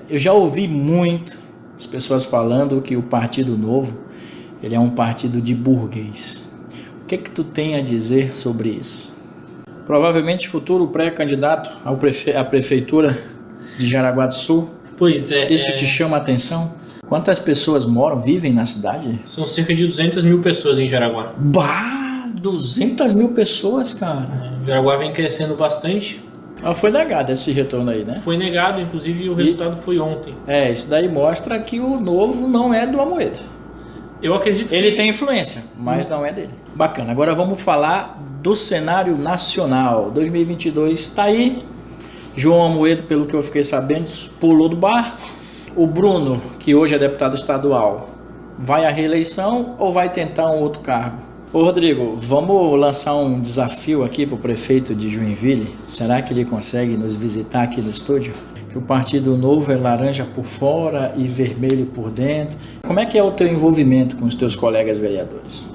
eu já ouvi muito as pessoas falando que o Partido Novo ele é um partido de burguês. O que tu tem a dizer sobre isso? Provavelmente futuro pré-candidato à prefeitura de Jaraguá do Sul. Pois é. Isso te chama a atenção? Quantas pessoas vivem na cidade? São cerca de 200 mil pessoas em Jaraguá. Bah, 200 mil pessoas, cara. Jaraguá vem crescendo bastante. Foi negado esse retorno aí, né? Foi negado, inclusive o resultado foi ontem. Isso daí mostra que o Novo não é do Amoedo. Eu acredito que... Ele tem influência, mas não é dele. Bacana, agora vamos falar do cenário nacional. 2022 está aí. João Amoedo, pelo que eu fiquei sabendo, pulou do barco. O Bruno, que hoje é deputado estadual, vai à reeleição ou vai tentar um outro cargo? Ô Rodrigo, vamos lançar um desafio aqui para o prefeito de Joinville. Será que ele consegue nos visitar aqui no estúdio? Que o Partido Novo é laranja por fora e vermelho por dentro. Como é que é o teu envolvimento com os teus colegas vereadores?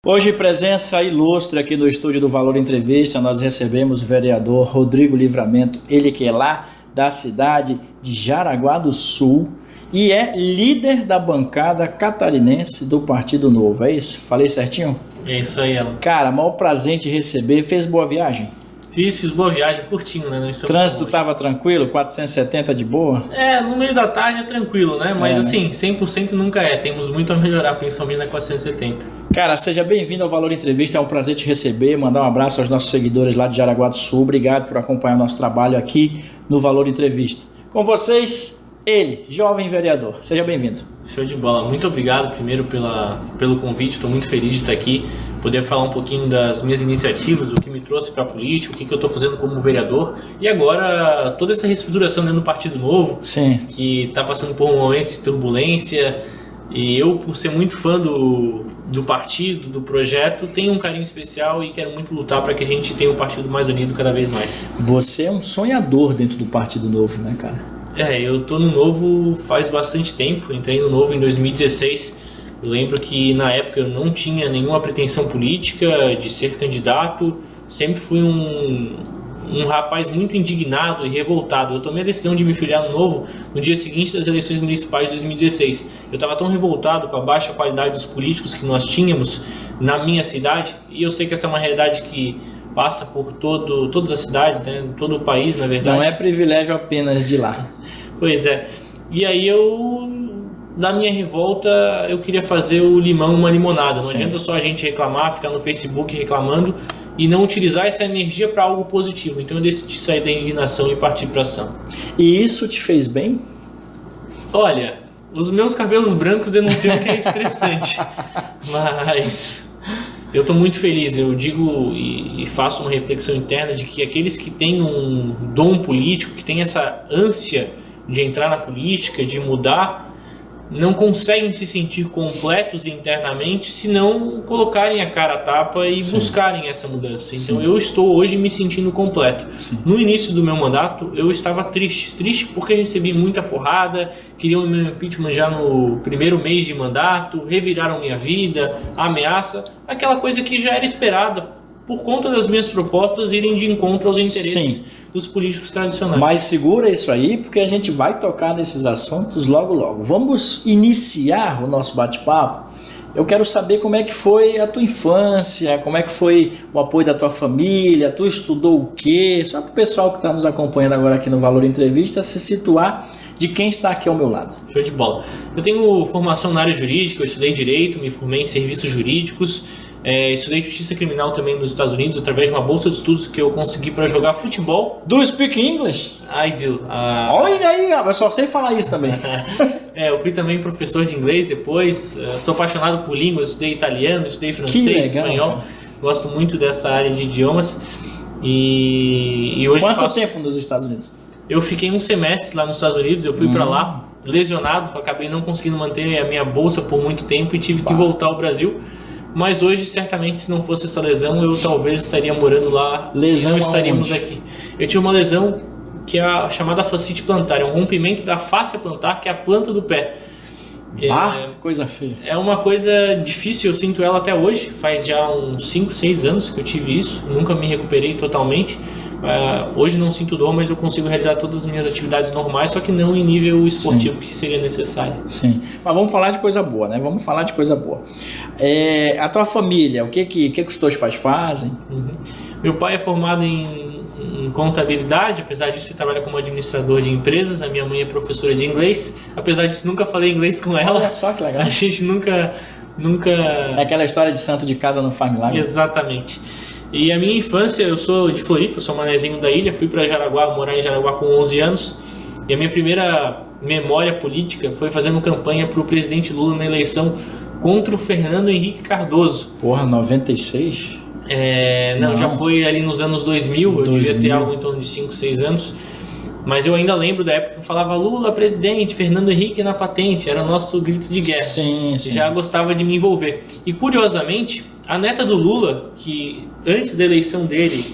Hoje, presença ilustre aqui no estúdio do Valor Entrevista, nós recebemos o vereador Rodrigo Livramento, ele que é lá da cidade de Jaraguá do Sul e é líder da bancada catarinense do Partido Novo, é isso? Falei certinho? É isso aí, Alan. Cara, maior prazer te receber, fez boa viagem? Fiz boa viagem, curtinho, né? O trânsito estava tranquilo? 470 de boa? No meio da tarde é tranquilo, né? Mas assim, 100% nunca é. Temos muito a melhorar, principalmente na 470. Cara, seja bem-vindo ao Valor Entrevista. É um prazer te receber. Mandar um abraço aos nossos seguidores lá de Jaraguá do Sul. Obrigado por acompanhar o nosso trabalho aqui no Valor Entrevista. Com vocês, ele, jovem vereador. Seja bem-vindo. Show de bola. Muito obrigado primeiro pelo convite. Estou muito feliz de estar aqui. Poder falar um pouquinho das minhas iniciativas, o que me trouxe para a política, o que eu estou fazendo como vereador. E agora, toda essa reestruturação dentro do Partido Novo, sim, que está passando por um momento de turbulência. E eu, por ser muito fã do partido, do projeto, tenho um carinho especial e quero muito lutar para que a gente tenha um partido mais unido cada vez mais. Você é um sonhador dentro do Partido Novo, né, cara? Eu tô no Novo faz bastante tempo. Entrei no Novo em 2016. Eu lembro que na época eu não tinha nenhuma pretensão política de ser candidato. Sempre fui um rapaz muito indignado e revoltado. Eu tomei a decisão de me filiar no Novo no dia seguinte das eleições municipais de 2016. Eu estava tão revoltado com a baixa qualidade dos políticos que nós tínhamos na minha cidade, e eu sei que essa é uma realidade que passa por todas as cidades, né? Todo o país, na verdade. Não é privilégio apenas de lá. Pois é. E aí na minha revolta, eu queria fazer o limão uma limonada. Não Sim. adianta só a gente reclamar, ficar no Facebook reclamando e não utilizar essa energia para algo positivo. Então eu decidi sair da indignação e partir para ação. E isso te fez bem? Olha, os meus cabelos brancos denunciam que é estressante. Mas eu estou muito feliz. Eu digo e faço uma reflexão interna de que aqueles que têm um dom político, que têm essa ânsia de entrar na política, de mudar, não conseguem se sentir completos internamente se não colocarem a cara a tapa e Sim. buscarem essa mudança. Então Sim. eu estou hoje me sentindo completo. Sim. No início do meu mandato eu estava triste porque recebi muita porrada, queriam o meu impeachment já no primeiro mês de mandato, reviraram minha vida, ameaça, aquela coisa que já era esperada por conta das minhas propostas irem de encontro aos interesses Sim. dos políticos tradicionais. Mas segura isso aí, porque a gente vai tocar nesses assuntos logo logo. Vamos iniciar o nosso bate-papo. Eu quero saber como é que foi a tua infância, como é que foi o apoio da tua família, tu estudou o quê? Só para o pessoal que está nos acompanhando agora aqui no Valor Entrevista se situar de quem está aqui ao meu lado. Show de bola. Eu tenho formação na área jurídica, eu estudei Direito, me formei em Serviços Jurídicos, estudei Justiça Criminal também nos Estados Unidos, através de uma bolsa de estudos que eu consegui para jogar futebol. Do you speak English? I do. Olha aí, eu só sei falar isso também. Eu fui também professor de inglês depois, sou apaixonado por línguas, estudei italiano, estudei francês, espanhol, cara. Gosto muito dessa área de idiomas. E hoje Quanto tempo nos Estados Unidos? Eu fiquei um semestre lá nos Estados Unidos, eu fui para lá lesionado, acabei não conseguindo manter a minha bolsa por muito tempo e tive que voltar ao Brasil. Mas hoje, certamente, se não fosse essa lesão, eu talvez estaria morando lá e não estaríamos aqui. Eu tive uma lesão que é a chamada fascite plantar. É um rompimento da fáscia plantar, que é a planta do pé. Coisa feia. É uma coisa difícil, eu sinto ela até hoje. Faz já uns 5, 6 anos que eu tive isso. Nunca me recuperei totalmente. Hoje não sinto dor, mas eu consigo realizar todas as minhas atividades normais, só que não em nível esportivo. Sim. Que seria necessário. Sim, mas vamos falar de coisa boa, né? Vamos falar de coisa boa. A tua família, o que os teus pais fazem? Uhum. Meu pai é formado em contabilidade, apesar disso ele trabalha como administrador de empresas. A minha mãe é professora de inglês, apesar disso nunca falei inglês com ela. Olha só que legal. A gente nunca... É aquela história de santo de casa não faz milagre. Exatamente. E a minha infância, eu sou de Floripa, sou manezinho da ilha, fui para Jaraguá, morar em Jaraguá com 11 anos. E a minha primeira memória política foi fazendo campanha para o presidente Lula na eleição contra o Fernando Henrique Cardoso. Porra, 96? Não, já foi ali nos anos 2000, eu devia ter algo em torno de 5, 6 anos. Mas eu ainda lembro da época que eu falava Lula presidente, Fernando Henrique na patente, era o nosso grito de guerra. Sim. Já gostava de me envolver. E curiosamente, a neta do Lula, que antes da eleição dele,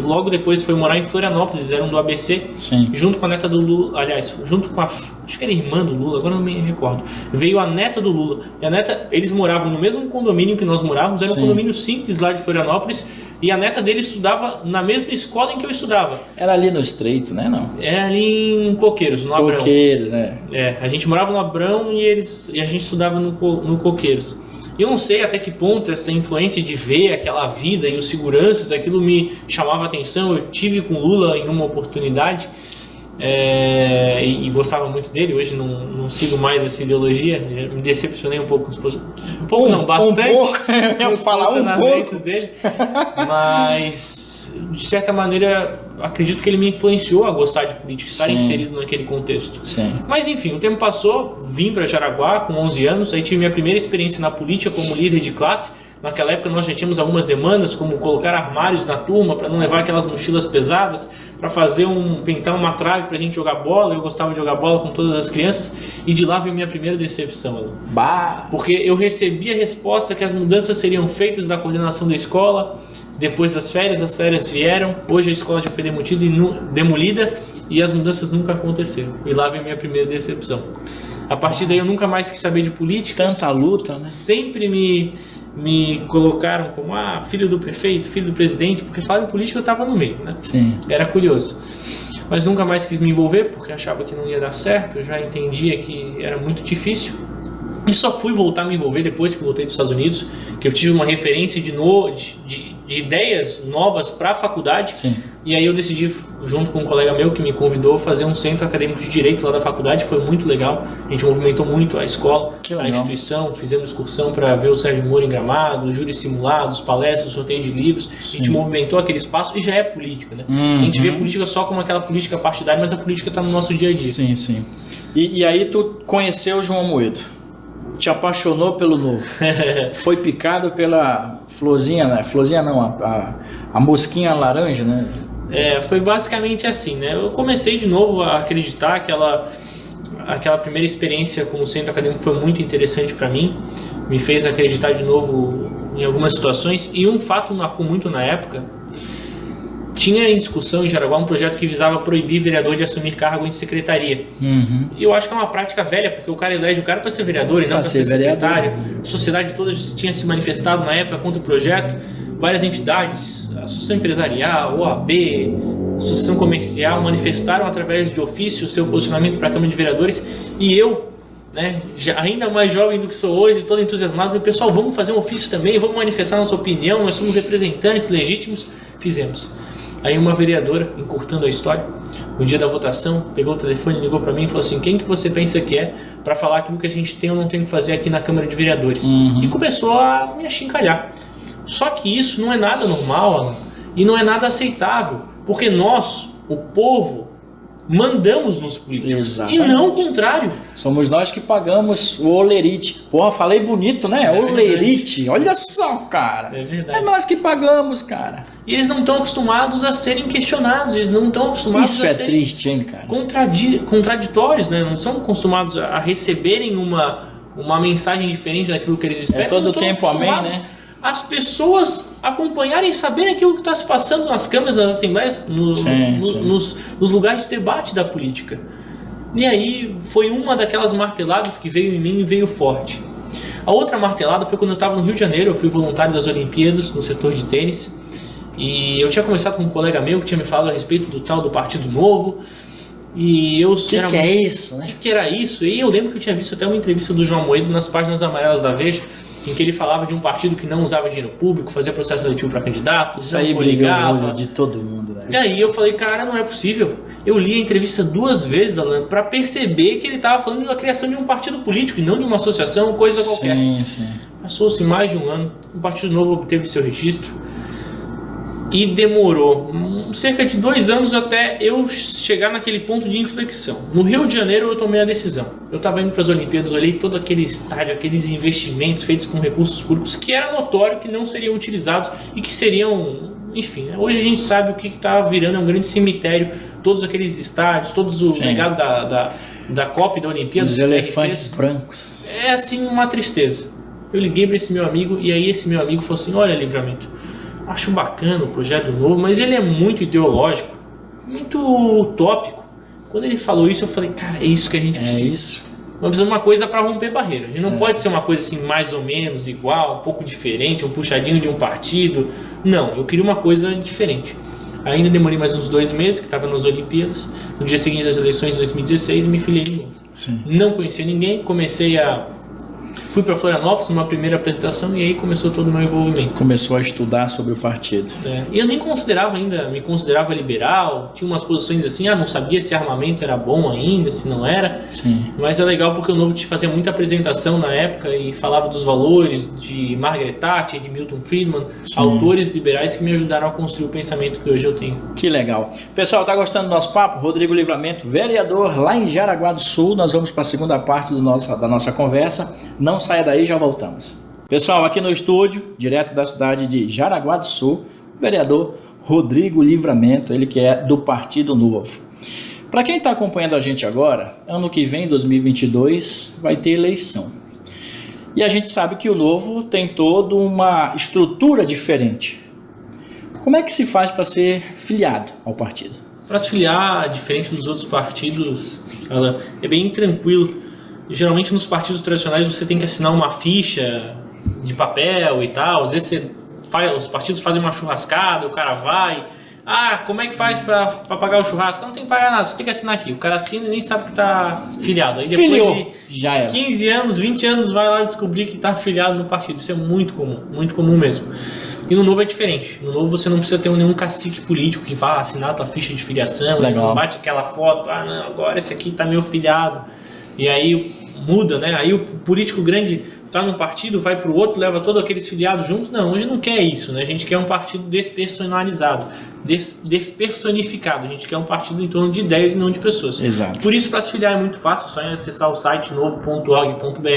logo depois foi morar em Florianópolis, eram do ABC, sim. Junto com a neta do Lula, aliás, junto com acho que era irmã do Lula, agora não me recordo, veio a neta do Lula, e a neta, eles moravam no mesmo condomínio que nós morávamos, era um condomínio simples lá de Florianópolis, e a neta dele estudava na mesma escola em que eu estudava. Era ali no Estreito, né? Não. Era ali em Coqueiros, no Abrão. Coqueiros, a gente morava no Abrão e a gente estudava no Coqueiros. E eu não sei até que ponto essa influência de ver aquela vida e os seguranças, aquilo me chamava a atenção. Eu tive com Lula em uma oportunidade e gostava muito dele. Hoje não sigo mais essa ideologia, me decepcionei um pouco com bastante. Um pouco. Eu ia falar um pouco dele, mas de certa maneira acredito que ele me influenciou a gostar de política, estar inserido naquele contexto. Sim. Mas enfim, o tempo passou, vim para Jaraguá com 11 anos, aí tive minha primeira experiência na política como líder de classe. Naquela época nós já tínhamos algumas demandas, como colocar armários na turma para não levar aquelas mochilas pesadas, para pintar uma trave para a gente jogar bola. Eu gostava de jogar bola com todas as crianças, e de lá veio minha primeira decepção, Alan. Porque eu recebi a resposta que as mudanças seriam feitas da coordenação da escola depois das férias. As férias vieram, hoje a escola já foi demolida e as mudanças nunca aconteceram. E lá veio minha primeira decepção. A partir daí eu nunca mais quis saber de política. Tanta luta, né? Sempre me colocaram como filho do prefeito, filho do presidente, porque falaram em política, eu estava no meio, né? Sim. Era curioso. Mas nunca mais quis me envolver, porque achava que não ia dar certo, eu já entendia que era muito difícil. E só fui voltar a me envolver depois que voltei dos Estados Unidos, que eu tive uma referência de ideias novas para a faculdade. Sim. E aí eu decidi, junto com um colega meu que me convidou, fazer um centro acadêmico de direito lá da faculdade. Foi muito legal, a gente movimentou muito a escola, a instituição, fizemos excursão para ver o Sérgio Moro em Gramado, júris simulados, palestras, sorteio de livros. Sim. A gente movimentou aquele espaço e já é política, né? A gente vê a política só como aquela política partidária, mas a política está no nosso dia a dia. Sim, sim. E aí tu conheceu o João Amoedo? Te apaixonou pelo Novo? Foi picado pela florzinha, né? Florzinha não, a mosquinha laranja, né? Foi basicamente assim, né? Eu comecei de novo a acreditar que aquela primeira experiência como centro acadêmico foi muito interessante para mim, me fez acreditar de novo em algumas situações, e um fato marcou muito na época. Tinha em discussão em Jaraguá um projeto que visava proibir vereador de assumir cargo em secretaria. Uhum. E eu acho que é uma prática velha, porque o cara elege o cara para ser vereador e não para ser secretário. A sociedade toda tinha se manifestado na época contra o projeto. Várias entidades, Associação Empresarial, OAB, Associação Comercial, manifestaram através de ofício o seu posicionamento para a Câmara de Vereadores. E eu, né, ainda mais jovem do que sou hoje, todo entusiasmado, falei, pessoal, vamos fazer um ofício também, vamos manifestar nossa opinião, nós somos representantes legítimos. Fizemos. Aí uma vereadora, encurtando a história, no dia da votação, pegou o telefone, ligou para mim e falou assim, quem que você pensa que é para falar aquilo que a gente tem ou não tem que fazer aqui na Câmara de Vereadores? E começou a me achincalhar. Só que isso não é nada normal, Alan, e não é nada aceitável, porque nós, o povo, mandamos nos políticos. Exatamente. E não o contrário. Somos nós que pagamos o olerite. Porra, falei bonito, né? Olerite. Olha só, cara. É verdade. É nós que pagamos, cara. E eles não estão acostumados a serem questionados. Eles não estão acostumados Isso a é serem triste, hein, cara? Contraditórios, né? Não são acostumados a receberem uma mensagem diferente daquilo que eles esperam. Todo tempo amém, né? as pessoas acompanharem e saberem aquilo que está se passando nas câmaras das assembleias, nos lugares de debate da política. E aí foi uma daquelas marteladas que veio em mim e veio forte. A outra martelada foi quando eu estava no Rio de Janeiro. Eu fui voluntário das Olimpíadas no setor de tênis, e eu tinha conversado com um colega meu que tinha me falado a respeito do tal do Partido Novo. E eu que é isso, né? O que era isso? E eu lembro que eu tinha visto até uma entrevista do João Amoedo nas páginas amarelas da Veja, em que ele falava de um partido que não usava dinheiro público, fazia processo seletivo para candidatos, isso aí brigava de todo mundo, né? E aí eu falei, cara, não é possível. Eu li a entrevista 2 vezes, Alan, para perceber que ele estava falando da criação de um partido político e não de uma associação, coisa qualquer. Sim. Passou-se mais de um ano, o Partido Novo obteve seu registro e demorou cerca de 2 anos até eu chegar naquele ponto de inflexão. No Rio de Janeiro eu tomei a decisão. Eu estava indo para as Olimpíadas, olhei todo aquele estádio, aqueles investimentos feitos com recursos públicos que era notório que não seriam utilizados e que seriam... Enfim, hoje a gente sabe o que está virando, é um grande cemitério, todos aqueles estádios, todos o legado da Copa e da Olimpíada. Os elefantes brancos. É assim uma tristeza. Eu liguei para esse meu amigo e aí esse meu amigo falou assim, olha, Livramento, acho bacana o projeto Novo, mas ele é muito ideológico, muito utópico. Quando ele falou isso, eu falei, cara, é isso que a gente precisa. Isso. Nós precisamos de uma coisa para romper barreira. A gente não pode ser uma coisa assim mais ou menos igual, um pouco diferente, um puxadinho de um partido. Não, eu queria uma coisa diferente. Ainda demorei mais uns 2 meses, que estava nas Olimpíadas. No dia seguinte das eleições de 2016, me filiei de novo. Sim. Não conhecia ninguém, fui para Florianópolis numa primeira apresentação e aí começou todo o meu envolvimento. Começou a estudar sobre o partido. E eu nem me considerava liberal, tinha umas posições assim, não sabia se armamento era bom ainda, se não era. Sim. Mas é legal porque o Novo te fazia muita apresentação na época e falava dos valores de Margaret Thatcher, de Milton Friedman, autores liberais que me ajudaram a construir o pensamento que hoje eu tenho. Que legal. Pessoal, tá gostando do nosso papo? Rodrigo Livramento, vereador lá em Jaraguá do Sul. Nós vamos para a segunda parte da nossa conversa. Não saia daí, já voltamos. Pessoal, aqui no estúdio, direto da cidade de Jaraguá do Sul, o vereador Rodrigo Livramento, ele que é do Partido Novo. Para quem está acompanhando a gente agora, ano que vem, 2022, vai ter eleição. E a gente sabe que o Novo tem toda uma estrutura diferente. Como é que se faz para ser filiado ao partido? Para se filiar, diferente dos outros partidos, é bem tranquilo. Geralmente nos partidos tradicionais você tem que assinar uma ficha de papel e tal. Às vezes os partidos fazem uma churrascada, o cara vai. Como é que faz para pagar o churrasco? Não tem que pagar nada, você tem que assinar aqui. O cara assina e nem sabe que está filiado. Aí depois de 15 anos, 20 anos, vai lá descobrir que está filiado no partido. Isso é muito comum mesmo. E no Novo é diferente. No Novo você não precisa ter nenhum cacique político que vá assinar a tua ficha de filiação. Não bate aquela foto, não, agora esse aqui está meu filiado. E aí muda, né? Aí o político grande tá num partido, vai pro outro, leva todos aqueles filiados juntos. Não, a gente não quer isso, né? A gente quer um partido despersonalizado, despersonificado. A gente quer um partido em torno de ideias e não de pessoas. Exato. Por isso, para se filiar é muito fácil, só acessar o site novo.org.br,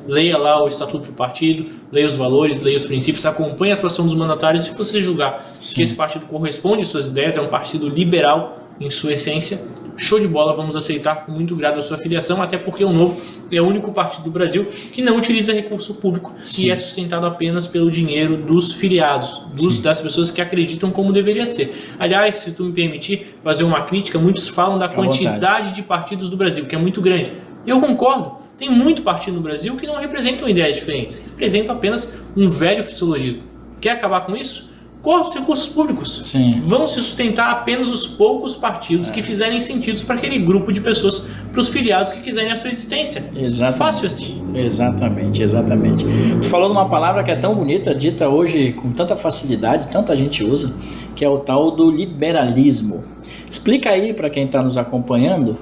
leia lá o estatuto do partido, leia os valores, leia os princípios, acompanhe a atuação dos mandatários. Se você julgar que esse partido corresponde às suas ideias, é um partido liberal em sua essência, show de bola, vamos aceitar com muito grado a sua filiação, até porque o Novo é o único partido do Brasil que não utiliza recurso público. Sim. E é sustentado apenas pelo dinheiro dos filiados, das pessoas que acreditam como deveria ser. Aliás, se tu me permitir fazer uma crítica, muitos falam da quantidade de partidos do Brasil, que é muito grande. Eu concordo, tem muito partido no Brasil que não representam ideias diferentes, representam apenas um velho fisiologismo. Quer acabar com isso? Corta os recursos públicos. Sim. Vão se sustentar apenas os poucos partidos que fizerem sentido para aquele grupo de pessoas, para os filiados que quiserem a sua existência. Exatamente. Fácil assim. Exatamente. Tu falou de uma palavra que é tão bonita, dita hoje com tanta facilidade, tanta gente usa, que é o tal do liberalismo. Explica aí para quem está nos acompanhando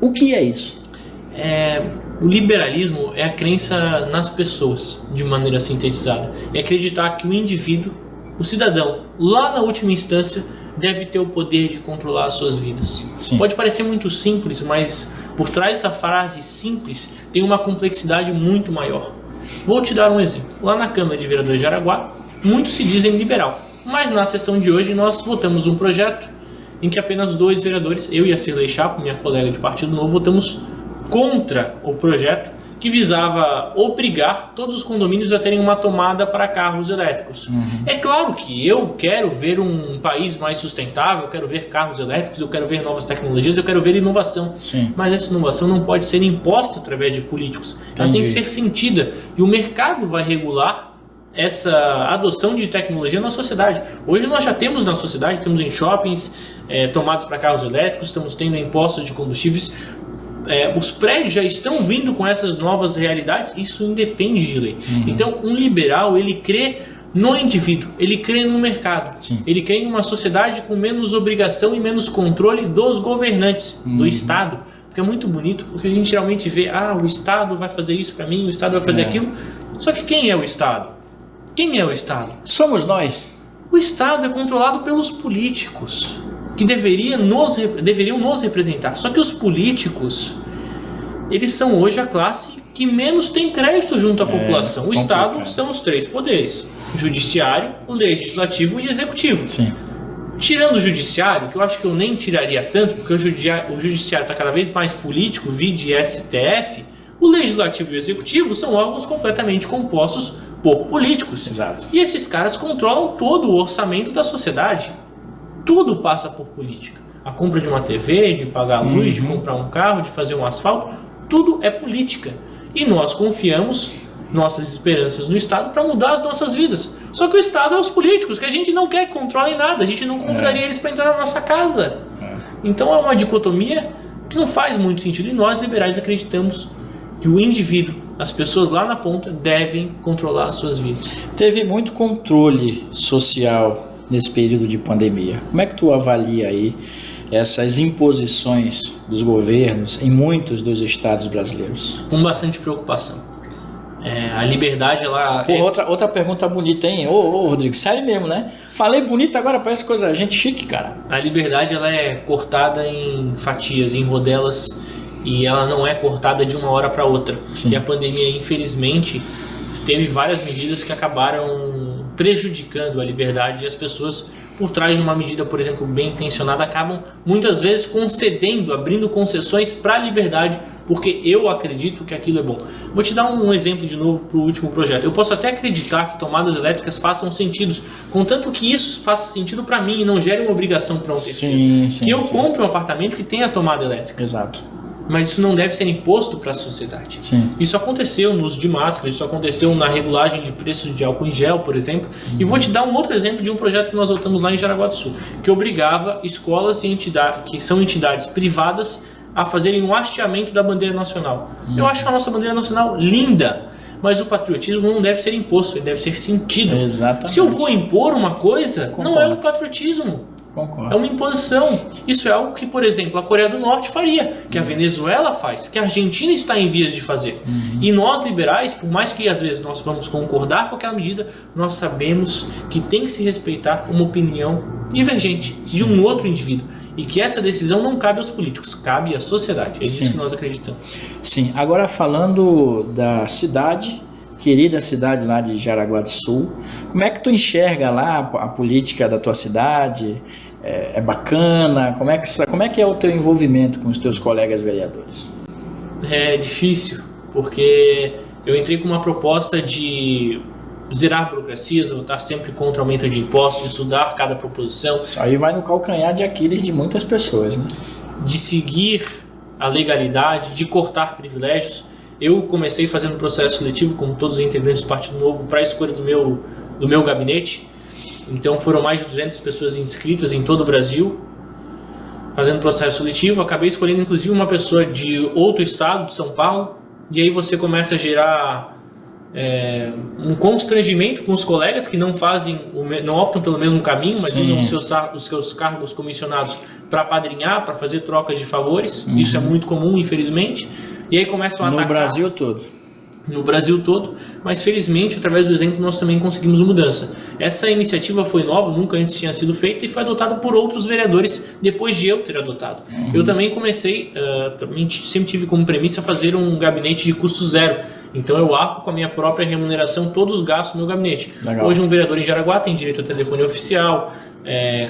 o que é isso. O liberalismo é a crença nas pessoas, de maneira sintetizada. É acreditar que o indivíduo, o cidadão, lá na última instância, deve ter o poder de controlar as suas vidas. Sim. Pode parecer muito simples, mas por trás dessa frase simples tem uma complexidade muito maior. Vou te dar um exemplo. Lá na Câmara de Vereadores de Jaraguá, muitos se dizem liberal, mas na sessão de hoje nós votamos um projeto em que apenas 2 vereadores, eu e a Cirlei Chapo, minha colega de Partido Novo, votamos contra o projeto que visava obrigar todos os condomínios a terem uma tomada para carros elétricos. É claro que eu quero ver um país mais sustentável, eu quero ver carros elétricos, eu quero ver novas tecnologias, eu quero ver inovação. Sim. Mas essa inovação não pode ser imposta através de políticos. Ela tem que ser sentida. E o mercado vai regular essa adoção de tecnologia na sociedade. Hoje nós já temos na sociedade, temos em shoppings tomadas para carros elétricos, estamos tendo impostos de combustíveis. Os prédios já estão vindo com essas novas realidades. Isso independe de lei. Então um liberal, ele crê no indivíduo, ele crê no mercado. Sim. Ele crê em uma sociedade com menos obrigação e menos controle dos governantes, do Estado. Porque é muito bonito, porque a gente geralmente vê, o Estado vai fazer isso para mim, o Estado vai fazer aquilo. Só que quem é o Estado? Quem é o Estado? Somos nós. O Estado é controlado pelos políticos, que deveriam nos representar. Só que os políticos, eles são hoje a classe que menos tem crédito junto à população. O Estado são os 3 poderes: o judiciário, o legislativo e o executivo. Sim. Tirando o judiciário, que eu acho que eu nem tiraria tanto, porque o judiciário está cada vez mais político, vide STF, o legislativo e o executivo são órgãos completamente compostos por políticos. Exato. E esses caras controlam todo o orçamento da sociedade. Tudo passa por política. A compra de uma TV, de pagar a luz, de comprar um carro, de fazer um asfalto, tudo é política. E nós confiamos nossas esperanças no Estado para mudar as nossas vidas. Só que o Estado é os políticos, que a gente não quer que controlem nada, a gente não convidaria eles para entrar na nossa casa. Então é uma dicotomia que não faz muito sentido, e nós liberais acreditamos que o indivíduo, as pessoas lá na ponta, devem controlar as suas vidas. Teve muito controle social nesse período de pandemia. Como é que tu avalia aí essas imposições dos governos em muitos dos estados brasileiros? Com bastante preocupação. A liberdade, ela... Outra pergunta bonita, hein? Ô, Rodrigo, sério mesmo, né? Falei bonito agora, parece coisa, gente chique, cara. A liberdade, ela é cortada em fatias, em rodelas, e ela não é cortada de uma hora para outra. Sim. E a pandemia, infelizmente, teve várias medidas que acabaram prejudicando a liberdade, e as pessoas, por trás de uma medida, por exemplo, bem intencionada, acabam muitas vezes concedendo, abrindo concessões para a liberdade, porque eu acredito que aquilo é bom. Vou te dar um exemplo de novo para o último projeto. Eu posso até acreditar que tomadas elétricas façam sentido, contanto que isso faça sentido para mim e não gere uma obrigação para um terceiro. Que eu compre um apartamento que tenha tomada elétrica. Exato. Mas isso não deve ser imposto para a sociedade. Sim. Isso aconteceu no uso de máscaras, isso aconteceu na regulagem de preços de álcool em gel, por exemplo. E vou te dar um outro exemplo de um projeto que nós votamos lá em Jaraguá do Sul, que obrigava escolas e entidades, que são entidades privadas, a fazerem um hasteamento da bandeira nacional. Eu acho a nossa bandeira nacional linda, mas o patriotismo não deve ser imposto, ele deve ser sentido. Exatamente. Se eu vou impor uma coisa, não é um patriotismo. Concordo. É uma imposição. Isso é algo que, por exemplo, a Coreia do Norte faria, que a Venezuela faz, que a Argentina está em vias de fazer. E nós, liberais, por mais que às vezes nós vamos concordar com aquela medida, nós sabemos que tem que se respeitar uma opinião divergente de um outro indivíduo. E que essa decisão não cabe aos políticos, cabe à sociedade. É isso que nós acreditamos. Sim. Agora, falando da cidade, querida cidade lá de Jaraguá do Sul, como é que tu enxerga lá a política da tua cidade? É bacana? Como é que é o teu envolvimento com os teus colegas vereadores? É difícil, porque eu entrei com uma proposta de zerar burocracias, votar sempre contra o aumento de impostos, estudar cada proposição. Isso aí vai no calcanhar de Aquiles de muitas pessoas, né? De seguir a legalidade, de cortar privilégios. Eu comecei fazendo processo seletivo, como todos os integrantes do Partido Novo, para a escolha do meu gabinete. Então foram mais de 200 pessoas inscritas em todo o Brasil, fazendo processo seletivo. Acabei escolhendo inclusive uma pessoa de outro estado, de São Paulo. E aí você começa a gerar um constrangimento com os colegas que não optam pelo mesmo caminho, mas usam os seus cargos comissionados para apadrinhar, para fazer trocas de favores. Isso é muito comum, infelizmente. E aí começam a atacar. No Brasil todo, mas felizmente, através do exemplo, nós também conseguimos mudança. Essa iniciativa foi nova, nunca antes tinha sido feita e foi adotada por outros vereadores depois de eu ter adotado. Eu também comecei, sempre tive como premissa fazer um gabinete de custo zero. Então eu arco com a minha própria remuneração todos os gastos do meu gabinete. Legal. Hoje um vereador em Jaraguá tem direito a telefone oficial,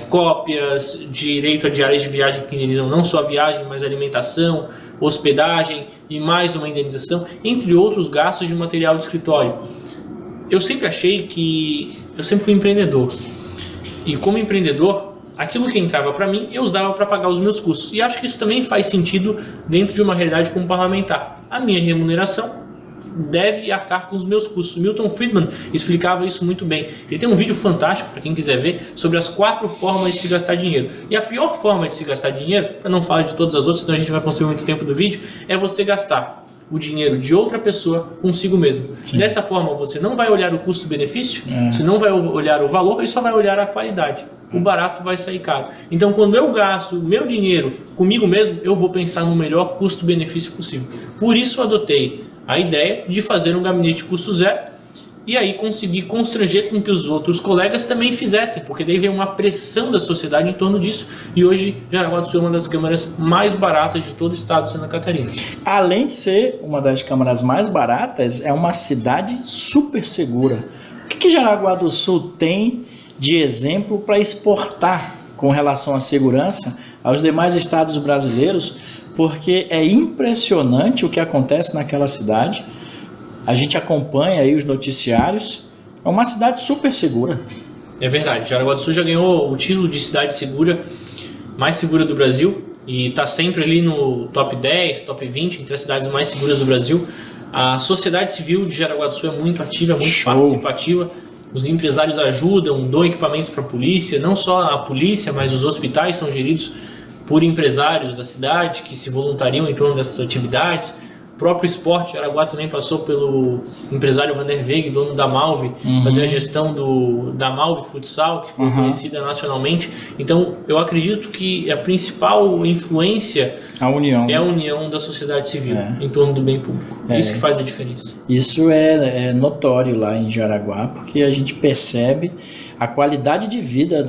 cópias, direito a diárias de viagem que indenizam não só a viagem, mas a alimentação, hospedagem e mais uma indenização, entre outros gastos de material de escritório. Eu sempre achei que... Eu sempre fui empreendedor. E como empreendedor, aquilo que entrava para mim, eu usava para pagar os meus custos. E acho que isso também faz sentido dentro de uma realidade como parlamentar. A minha remuneração deve arcar com os meus custos. Milton Friedman explicava isso muito bem. Ele tem um vídeo fantástico, para quem quiser ver, sobre as 4 formas de se gastar dinheiro. E a pior forma de se gastar dinheiro, para não falar de todas as outras, senão a gente vai consumir muito tempo do vídeo, é você gastar o dinheiro de outra pessoa consigo mesmo. Sim. Dessa forma, você não vai olhar o custo-benefício, você não vai olhar o valor e só vai olhar a qualidade. O barato vai sair caro. Então, quando eu gasto meu dinheiro comigo mesmo, eu vou pensar no melhor custo-benefício possível. Por isso, eu adotei a ideia de fazer um gabinete custo zero e aí conseguir constranger com que os outros colegas também fizessem, porque daí vem uma pressão da sociedade em torno disso, e hoje Jaraguá do Sul é uma das câmaras mais baratas de todo o estado de Santa Catarina. Além de ser uma das câmaras mais baratas, é uma cidade super segura. O que Jaraguá do Sul tem de exemplo para exportar com relação à segurança aos demais estados brasileiros? Porque é impressionante o que acontece naquela cidade. A gente acompanha aí os noticiários. É uma cidade super segura. É verdade. Jaraguá do Sul já ganhou o título de cidade segura, mais segura do Brasil, e está sempre ali no top 10, top 20, entre as cidades mais seguras do Brasil. A sociedade civil de Jaraguá do Sul é muito ativa, muito participativa. Os empresários ajudam, dão equipamentos para a polícia. Não só a polícia, mas os hospitais são geridos por empresários da cidade que se voluntariam em torno dessas atividades. O próprio esporte, Jaraguá também passou pelo empresário Vander Veig, dono da Malve, fazer a gestão da Malve Futsal, que foi conhecida nacionalmente. Então, eu acredito que a principal influência é a união da sociedade civil em torno do bem público. Isso que faz a diferença. Isso é notório lá em Jaraguá, porque a gente percebe a qualidade de vida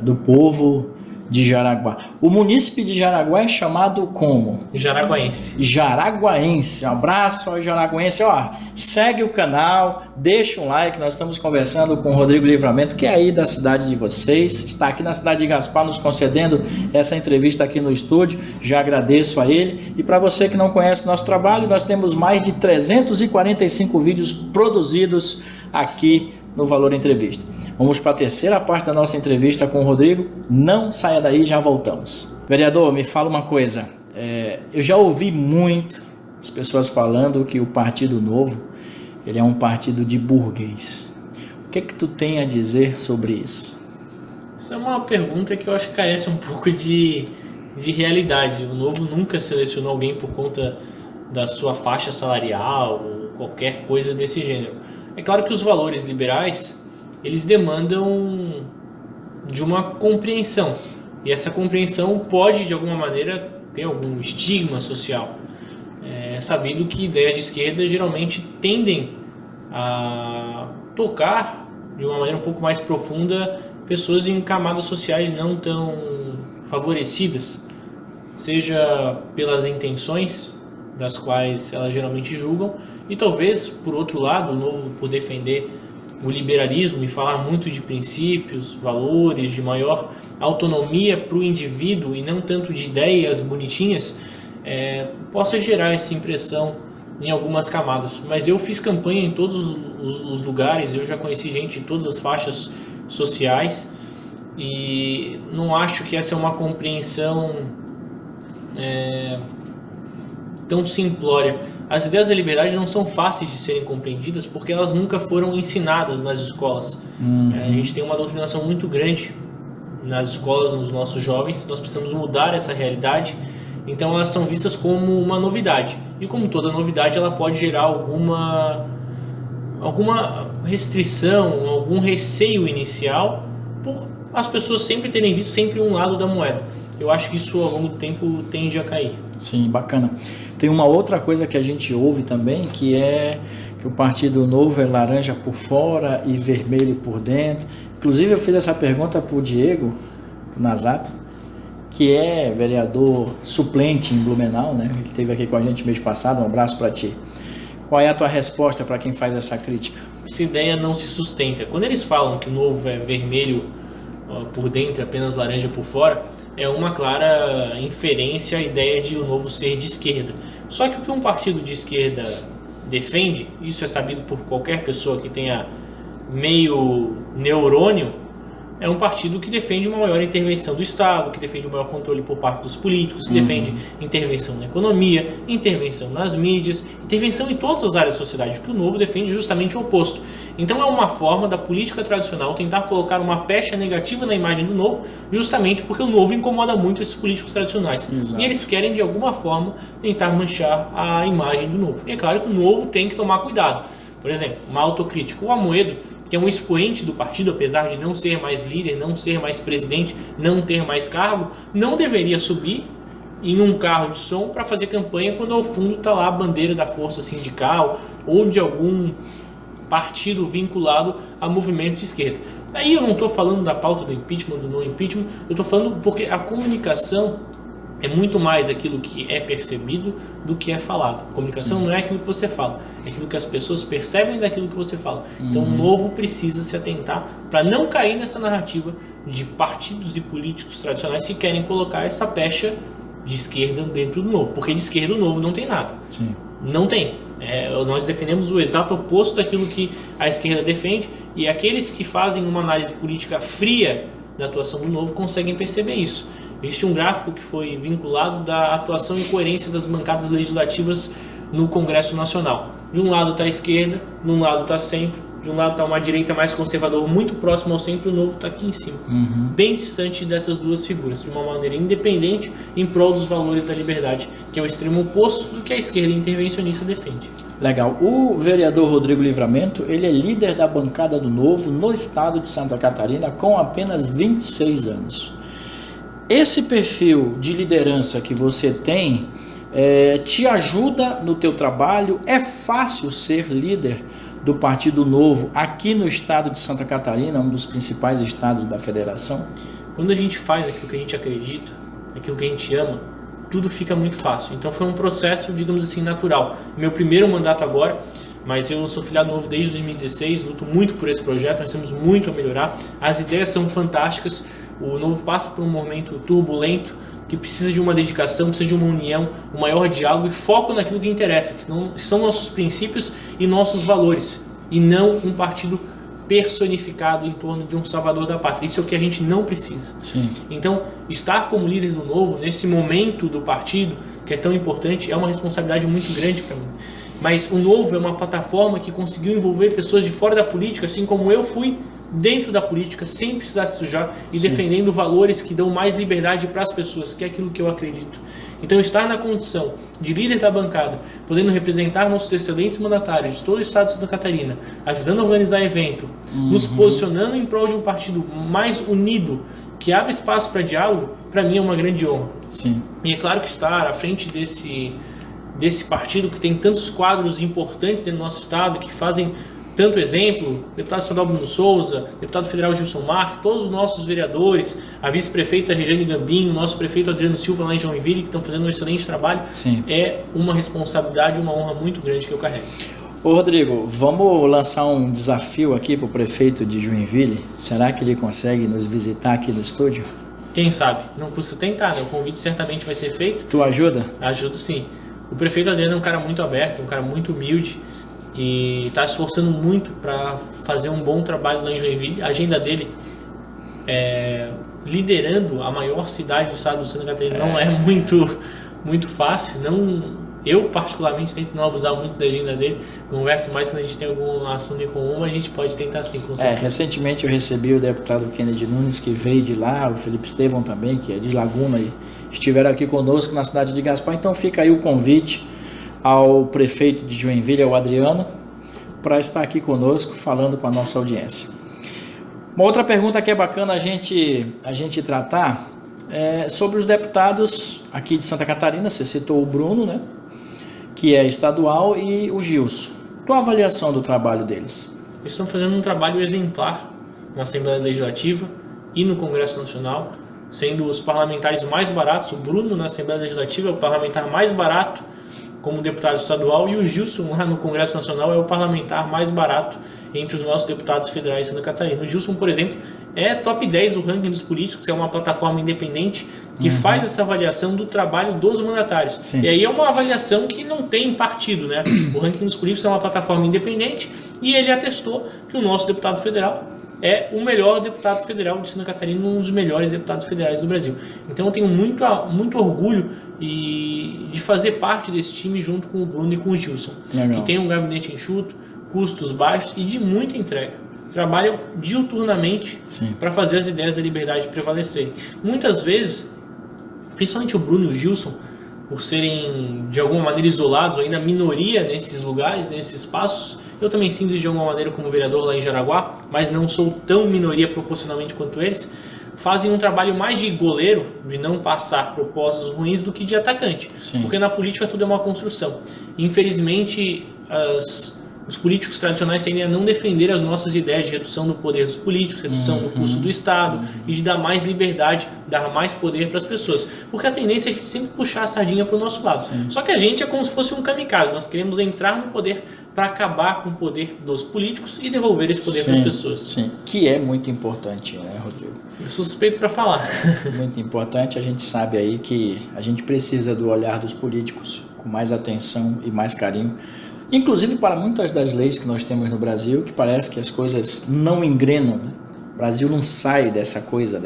do povo de Jaraguá. O munícipe de Jaraguá é chamado como? Jaraguaense. Jaraguaense. Um abraço ao Jaraguaense. Segue o canal, deixa um like. Nós estamos conversando com o Rodrigo Livramento, que é aí da cidade de vocês. Está aqui na cidade de Gaspar nos concedendo essa entrevista aqui no estúdio. Já agradeço a ele. E para você que não conhece o nosso trabalho, nós temos mais de 345 vídeos produzidos aqui no Valor Entrevista. Vamos para a terceira parte da nossa entrevista com o Rodrigo. Não saia daí, já voltamos. Vereador, me fala uma coisa. Eu já ouvi muito as pessoas falando que o Partido Novo ele é um partido de burguês. O que tu tem a dizer sobre isso? Essa é uma pergunta que eu acho que carece um pouco de realidade. O Novo nunca selecionou alguém por conta da sua faixa salarial ou qualquer coisa desse gênero. É claro que os valores liberais eles demandam de uma compreensão, e essa compreensão pode de alguma maneira ter algum estigma social. É sabido que ideias de esquerda geralmente tendem a tocar de uma maneira um pouco mais profunda pessoas em camadas sociais não tão favorecidas, seja pelas intenções das quais elas geralmente julgam, e talvez por outro lado, o Novo por defender o liberalismo e falar muito de princípios, valores, de maior autonomia para o indivíduo e não tanto de ideias bonitinhas, possa gerar essa impressão em algumas camadas. Mas eu fiz campanha em todos os lugares, eu já conheci gente de todas as faixas sociais e não acho que essa é uma compreensão tão simplória. As ideias da liberdade não são fáceis de serem compreendidas porque elas nunca foram ensinadas nas escolas. A gente tem uma doutrinação muito grande nas escolas, nos nossos jovens. Nós precisamos mudar essa realidade. Então elas são vistas como uma novidade. E como toda novidade, ela pode gerar alguma restrição, algum receio inicial, por as pessoas sempre terem visto sempre um lado da moeda. Eu acho que isso ao longo do tempo tende a cair. Sim, bacana. Tem uma outra coisa que a gente ouve também, que é que o Partido Novo é laranja por fora e vermelho por dentro. Inclusive eu fiz essa pergunta para o Diego, pro Nazato, que é vereador suplente em Blumenau, né? Ele esteve aqui com a gente mês passado, um abraço para ti. Qual é a tua resposta para quem faz essa crítica? Essa ideia não se sustenta. Quando eles falam que o Novo é vermelho por dentro e apenas laranja por fora, é uma clara inferência à ideia de o Novo ser de esquerda. Só que o que um partido de esquerda defende, isso é sabido por qualquer pessoa que tenha meio neurônio, é um partido que defende uma maior intervenção do Estado, que defende um maior controle por parte dos políticos, que defende intervenção na economia, intervenção nas mídias, intervenção em todas as áreas da sociedade, que o Novo defende justamente o oposto. Então é uma forma da política tradicional tentar colocar uma pecha negativa na imagem do Novo, justamente porque o Novo incomoda muito esses políticos tradicionais. Exato. E eles querem, de alguma forma, tentar manchar a imagem do Novo. E é claro que o Novo tem que tomar cuidado. Por exemplo, uma autocrítica. O Amoedo, que é um expoente do partido, apesar de não ser mais líder, não ser mais presidente, não ter mais cargo, não deveria subir em um carro de som para fazer campanha quando ao fundo está lá a bandeira da força sindical ou de algum partido vinculado a movimentos de esquerda. Aí eu não estou falando da pauta do impeachment, do não impeachment, eu estou falando porque a comunicação é muito mais aquilo que é percebido do que é falado. A comunicação não é aquilo que você fala, é aquilo que as pessoas percebem daquilo que você fala. Então o Novo precisa se atentar para não cair nessa narrativa de partidos e políticos tradicionais que querem colocar essa pecha de esquerda dentro do Novo. Porque de esquerda o Novo não tem nada. Sim. Não tem. Nós defendemos o exato oposto daquilo que a esquerda defende, e aqueles que fazem uma análise política fria da atuação do Novo conseguem perceber isso. Existe um gráfico que foi vinculado da atuação e coerência das bancadas legislativas no Congresso Nacional. De um lado está a esquerda, de um lado está centro, de um lado está uma direita mais conservadora, muito próximo ao centro, e o Novo está aqui em cima. Bem distante dessas duas figuras, de uma maneira independente, em prol dos valores da liberdade, que é o extremo oposto do que a esquerda intervencionista defende. Legal. O vereador Rodrigo Livramento, ele é líder da bancada do Novo no estado de Santa Catarina com apenas 26 anos. Esse perfil de liderança que você tem te ajuda no teu trabalho? É fácil ser líder do Partido Novo aqui no estado de Santa Catarina, um dos principais estados da federação? Quando a gente faz aquilo que a gente acredita, aquilo que a gente ama, tudo fica muito fácil. Então foi um processo, digamos assim, natural. Meu primeiro mandato agora, mas eu sou filiado Novo desde 2016, luto muito por esse projeto, nós temos muito a melhorar. As ideias são fantásticas. O Novo passa por um momento turbulento, que precisa de uma dedicação, precisa de uma união, um maior diálogo e foco naquilo que interessa, que são nossos princípios e nossos valores, e não um partido personificado em torno de um salvador da pátria. Isso é o que a gente não precisa. Sim. Então, estar como líder do Novo, nesse momento do partido, que é tão importante, é uma responsabilidade muito grande para mim. Mas o Novo é uma plataforma que conseguiu envolver pessoas de fora da política, assim como eu fui dentro da política, sem precisar se sujar, e defendendo valores que dão mais liberdade para as pessoas, que é aquilo que eu acredito. Então, estar na condição de líder da bancada, podendo representar nossos excelentes mandatários de todo o estado de Santa Catarina, ajudando a organizar evento, nos posicionando em prol de um partido mais unido, que abre espaço para diálogo, para mim é uma grande honra. Sim. E é claro que estar à frente desse partido que tem tantos quadros importantes dentro do nosso estado, que fazem tanto exemplo, deputado estadual Bruno Souza, deputado federal Gilson Marques, todos os nossos vereadores, a vice-prefeita Regiane Gambim, o nosso prefeito Adriano Silva lá em Joinville, que estão fazendo um excelente trabalho. Sim. É uma responsabilidade, uma honra muito grande que eu carrego. Ô Rodrigo, vamos lançar um desafio aqui para o prefeito de Joinville? Será que ele consegue nos visitar aqui no estúdio? Quem sabe? Não custa tentar, né? O convite certamente vai ser feito. Tu ajuda? Ajudo sim. O prefeito Adriano é um cara muito aberto, um cara muito humilde, que está se esforçando muito para fazer um bom trabalho lá em Joinville. A agenda dele, liderando a maior cidade do estado de Santa Catarina, não é muito fácil. Eu, particularmente, tento não abusar muito da agenda dele. Converso mais quando a gente tem algum assunto em comum, a gente pode tentar sim, com certeza. Recentemente eu recebi o deputado Kennedy Nunes, que veio de lá, o Felipe Estevão também, que é de Laguna, e estiveram aqui conosco na cidade de Gaspar. Então fica aí o convite ao prefeito de Joinville, ao Adriano, para estar aqui conosco falando com a nossa audiência. Uma outra pergunta que é bacana a gente tratar é sobre os deputados aqui de Santa Catarina. Você citou o Bruno, né, que é estadual, e o Gilson. Tua avaliação do trabalho deles? Eles estão fazendo um trabalho exemplar na Assembleia Legislativa e no Congresso Nacional, sendo os parlamentares mais baratos. O Bruno, na Assembleia Legislativa, é o parlamentar mais barato como deputado estadual, e o Gilson lá no Congresso Nacional é o parlamentar mais barato entre os nossos deputados federais de Santa Catarina. O Gilson, por exemplo, é top 10 do ranking dos políticos, é uma plataforma independente que faz essa avaliação do trabalho dos mandatários. Sim. E aí é uma avaliação que não tem partido, né? O ranking dos políticos é uma plataforma independente e ele atestou que o nosso deputado federal é o melhor deputado federal de Santa Catarina, um dos melhores deputados federais do Brasil. Então eu tenho muito orgulho de fazer parte desse time junto com o Bruno e com o Gilson, que tem um gabinete enxuto, custos baixos e de muita entrega. Trabalham diuturnamente para fazer as ideias da liberdade prevalecerem. Muitas vezes, principalmente o Bruno e o Gilson, por serem de alguma maneira isolados ou ainda minoria nesses lugares, nesses espaços, eu também sinto de alguma maneira como vereador lá em Jaraguá, mas não sou tão minoria proporcionalmente quanto eles, fazem um trabalho mais de goleiro, de não passar propostas ruins, do que de atacante. Sim. Porque na política tudo é uma construção. Infelizmente, os políticos tradicionais tendem a não defender as nossas ideias de redução do poder dos políticos, redução do custo do Estado e de dar mais liberdade, dar mais poder para as pessoas. Porque a tendência é a gente sempre puxar a sardinha para o nosso lado. Só que a gente é como se fosse um kamikaze. Nós queremos entrar no poder para acabar com o poder dos políticos e devolver esse poder para as pessoas. Sim, que é muito importante, né, Rodrigo? Eu sou suspeito para falar. Muito importante. A gente sabe aí que a gente precisa do olhar dos políticos com mais atenção e mais carinho. Inclusive para muitas das leis que nós temos no Brasil, que parece que as coisas não engrenam, né? O Brasil não sai dessa coisa,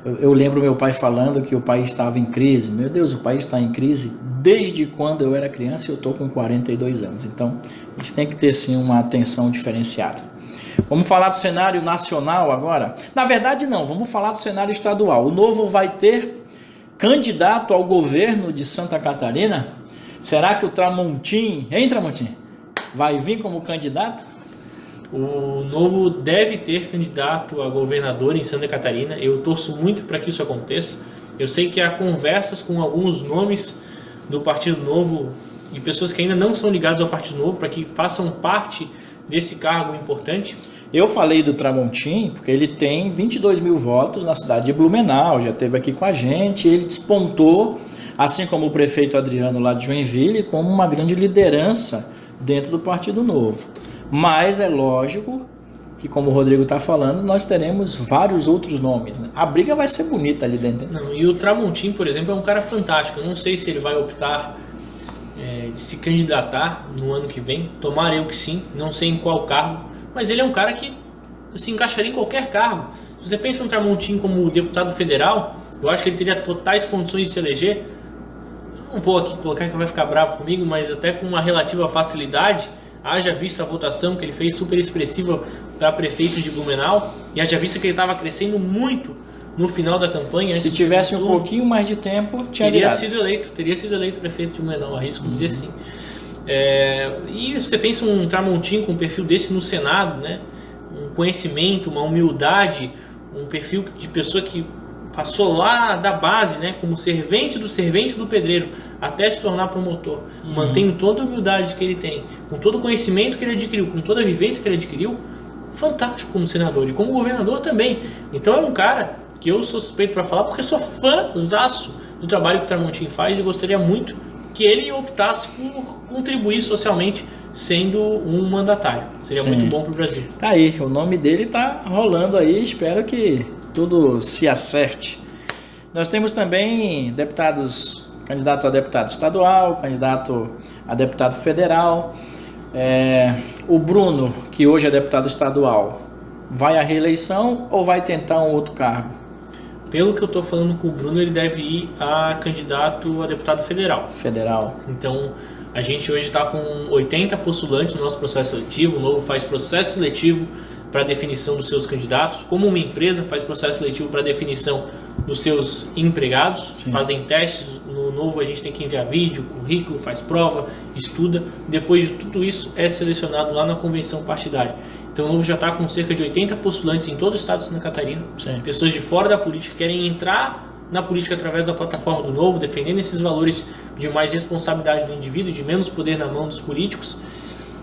Eu lembro meu pai falando que o país estava em crise. Meu Deus, o país está em crise desde quando eu era criança e eu estou com 42 anos. Então, a gente tem que ter sim uma atenção diferenciada. Vamos falar do cenário nacional agora? Na verdade não, vamos falar do cenário estadual. O Novo vai ter candidato ao governo de Santa Catarina? Será que o Tramontim, hein, Tramontim, vai vir como candidato? O Novo deve ter candidato a governador em Santa Catarina. Eu torço muito para que isso aconteça. Eu sei que há conversas com alguns nomes do Partido Novo e pessoas que ainda não são ligadas ao Partido Novo para que façam parte desse cargo importante. Eu falei do Tramontim porque ele tem 22 mil votos na cidade de Blumenau, já esteve aqui com a gente, ele despontou, assim como o prefeito Adriano lá de Joinville, como uma grande liderança dentro do Partido Novo. Mas é lógico que, como o Rodrigo está falando, nós teremos vários outros nomes, né? A briga vai ser bonita ali dentro. Não, e o Tramontim, por exemplo, é um cara fantástico. Eu não sei se ele vai optar de se candidatar no ano que vem. Tomara eu que sim, não sei em qual cargo. Mas ele é um cara que se encaixaria em qualquer cargo. Se você pensa no Tramontim como deputado federal, eu acho que ele teria totais condições de se eleger. Não vou aqui colocar que vai ficar bravo comigo, mas até com uma relativa facilidade. Haja visto a votação que ele fez super expressiva para prefeito de Blumenau, e haja visto que ele estava crescendo muito no final da campanha. Se tivesse um pouquinho mais de tempo, teria sido eleito prefeito de Blumenau, arrisco dizer sim. E você pensa um Tramontim com um perfil desse no Senado, né? Um conhecimento, uma humildade, um perfil de pessoa que passou lá da base, né, como servente do pedreiro, até se tornar promotor, mantendo toda a humildade que ele tem, com todo o conhecimento que ele adquiriu, com toda a vivência que ele adquiriu, fantástico como senador e como governador também. Então é um cara que eu sou suspeito para falar porque sou fãzaço do trabalho que o Tramontim faz e gostaria muito que ele optasse por contribuir socialmente sendo um mandatário. Seria muito bom para o Brasil. Tá aí, o nome dele tá rolando aí, espero que tudo se acerte. Nós temos também candidatos a deputado estadual, candidato a deputado federal. O Bruno, que hoje é deputado estadual, vai à reeleição ou vai tentar um outro cargo? Pelo que eu estou falando com o Bruno, ele deve ir a candidato a deputado federal. Então, a gente hoje está com 80 postulantes no nosso processo seletivo. O Novo faz processo seletivo para definição dos seus candidatos, como uma empresa faz processo seletivo para definição dos seus empregados. Sim. Fazem testes. No Novo a gente tem que enviar vídeo, currículo, faz prova, estuda. Depois de tudo isso é selecionado lá na convenção partidária. Então o Novo já está com cerca de 80 postulantes em todo o estado de Santa Catarina. Sim. Pessoas de fora da política querem entrar na política através da plataforma do Novo, defendendo esses valores de mais responsabilidade do indivíduo, de menos poder na mão dos políticos.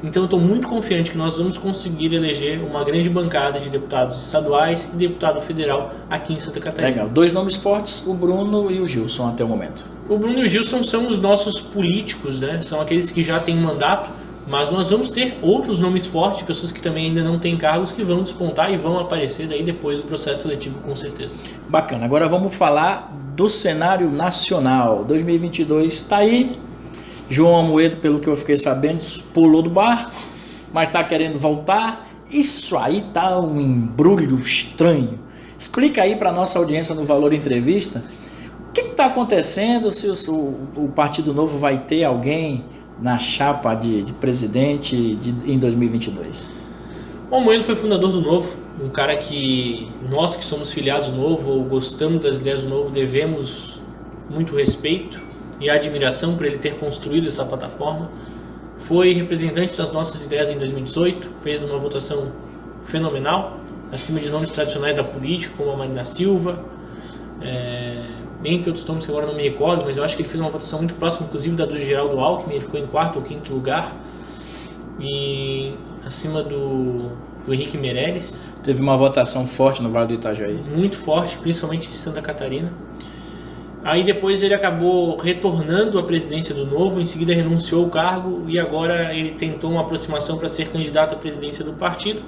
Então eu estou muito confiante que nós vamos conseguir eleger uma grande bancada de deputados estaduais e deputado federal aqui em Santa Catarina. Legal. 2 nomes fortes, o Bruno e o Gilson até o momento. O Bruno e o Gilson são os nossos políticos, né? São aqueles que já têm mandato, mas nós vamos ter outros nomes fortes, pessoas que também ainda não têm cargos, que vão despontar e vão aparecer daí depois do processo seletivo, com certeza. Bacana. Agora vamos falar do cenário nacional. 2022 está aí. João Amoedo, pelo que eu fiquei sabendo, pulou do barco, mas está querendo voltar. Isso aí tá um embrulho estranho. Explica aí para nossa audiência no Valor Entrevista o que está acontecendo, se o Partido Novo vai ter alguém na chapa de presidente em 2022. O Amoedo foi fundador do Novo, um cara que nós que somos filiados do Novo ou gostamos das ideias do Novo devemos muito respeito e admiração por ele ter construído essa plataforma. Foi representante das nossas ideias em 2018, fez uma votação fenomenal, acima de nomes tradicionais da política, como a Marina Silva, entre outros nomes que agora não me recordo, mas eu acho que ele fez uma votação muito próxima, inclusive da do Geraldo Alckmin. Ele ficou em 4º ou 5º lugar, e acima do Henrique Meirelles. Teve uma votação forte no Vale do Itajaí. Muito forte, principalmente de Santa Catarina. Aí depois ele acabou retornando à presidência do Novo, em seguida renunciou ao cargo e agora ele tentou uma aproximação para ser candidato à presidência do partido.